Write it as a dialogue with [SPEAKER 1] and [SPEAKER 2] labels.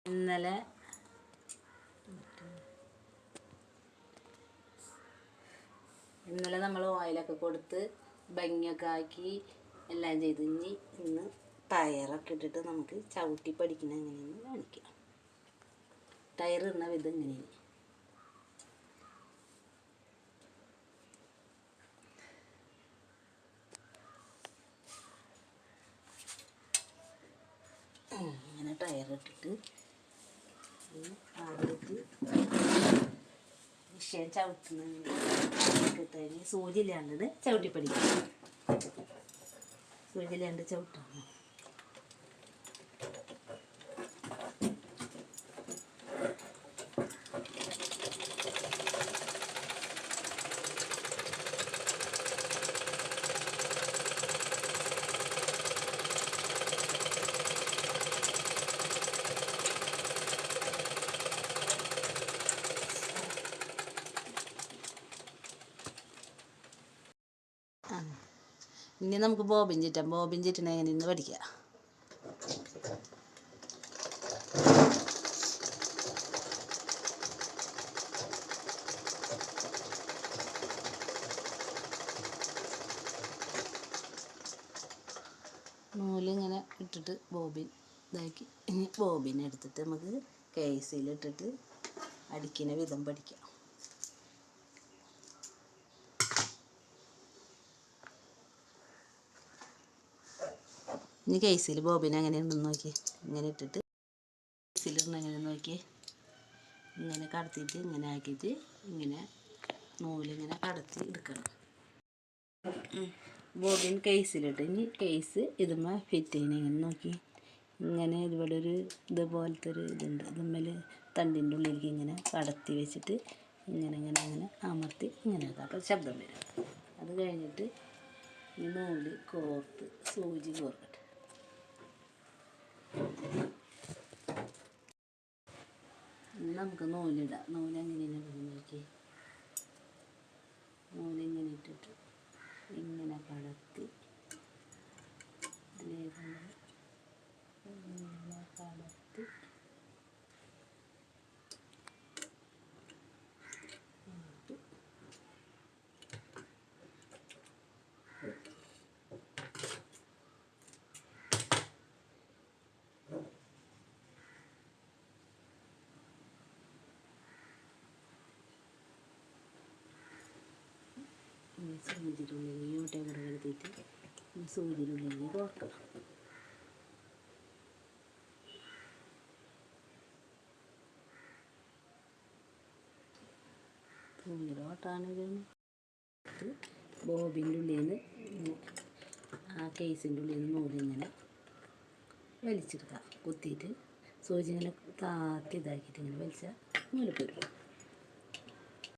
[SPEAKER 1] ഇന്നലെ നമ്മൾ ഓയിലൊക്കെ കൊടുത്ത് ഭംഗിയൊക്കെ ആക്കി എല്ലാം ചെയ്ത് ഇന്ന് ടയറൊക്കെ ഇട്ടിട്ട് നമുക്ക് ചവിട്ടി പഠിക്കണ എങ്ങനെയെന്ന് കാണിക്കാം. ടയർ ഇടുന്ന വിധം ഇങ്ങനെയാണ്. ഇങ്ങനെ ടയർ ഇട്ടിട്ട് ആദ്യത്ത് വിഷയം ചവിട്ടുന്ന സൂചി ഇല്ലാണ്ടത് ചവിട്ടി പഠിക്കാം. സൂചി ഇല്ലാണ്ട് ചവിട്ടാണ്. ഇനി നമുക്ക് ബോബിൻ ചുറ്റാം. ബോബിൻ ചുറ്റണ എങ്ങനെയെന്ന് പഠിക്കാം. നൂലിങ്ങനെ ഇട്ടിട്ട് ബോബിൻ ഇതാക്കി ഇനി ബോബിൻ എടുത്തിട്ട് നമുക്ക് കേസിലിട്ടിട്ട് അടിക്കുന്ന വിധം പഠിക്കാം. ഇനി കേസിൽ ബോബിൻ എങ്ങനെയുണ്ടെന്ന് നോക്കി. ഇങ്ങനെ ഇട്ടിട്ട് കേസിലിടണം എങ്ങനെയെന്ന് നോക്കി. ഇങ്ങനെ കടത്തിയിട്ട് ഇങ്ങനെ ആക്കിയിട്ട് ഇങ്ങനെ നൂലിങ്ങനെ കടത്തി എടുക്കണം. ബോബിൻ കേസിലിട്ട് ഇനി കേസ് ഇതുമ്മ ഫിറ്റ് ചെയ്യണം. ഇങ്ങനെ നോക്കി. ഇങ്ങനെ ഇവിടെ ഒരു ഇതുപോലത്തെ ഒരു ഇതുണ്ട്. ഇതുമ്മൽ തണ്ടിൻ്റെ ഉള്ളിലേക്ക് ഇങ്ങനെ കടത്തി വെച്ചിട്ട് ഇങ്ങനെ ഇങ്ങനെ ഇങ്ങനെ അമർത്തി ഇങ്ങനെ ആക്കാം. അപ്പോൾ ശബ്ദം വരും. അത് കഴിഞ്ഞിട്ട് ഈ നൂല് കോർത്ത് സൂചി കോർക്കട്ടെ. നമുക്ക് നൂലിടാം. നൂലെങ്ങനെയാണ് നോക്കി. നൂലിങ്ങനെ ഇട്ടിട്ട് ഇങ്ങനെ കടത്തി ഇതിലേക്ക് ഇങ്ങനെ കടത്തി സൂചിയിലുള്ളിൽ യൂട്യൂബർ എടുത്തിട്ട് സൂചിയിലുള്ളിൽ കോർക്കണം. സൂചിയിലോട്ടാണ് ഇതിന് ബോബിൻ്റെ ഉള്ളിൽ നിന്ന് ആ കേസിൻ്റെ ഉള്ളിൽ നിന്ന് നൂലിങ്ങനെ വലിച്ചെടുക്കാം. കുത്തിയിട്ട് സൂചി ഇങ്ങനെ താത്തി ഇതാക്കിയിട്ട് ഇങ്ങനെ വലിച്ചാൽ നൂല് പോരും.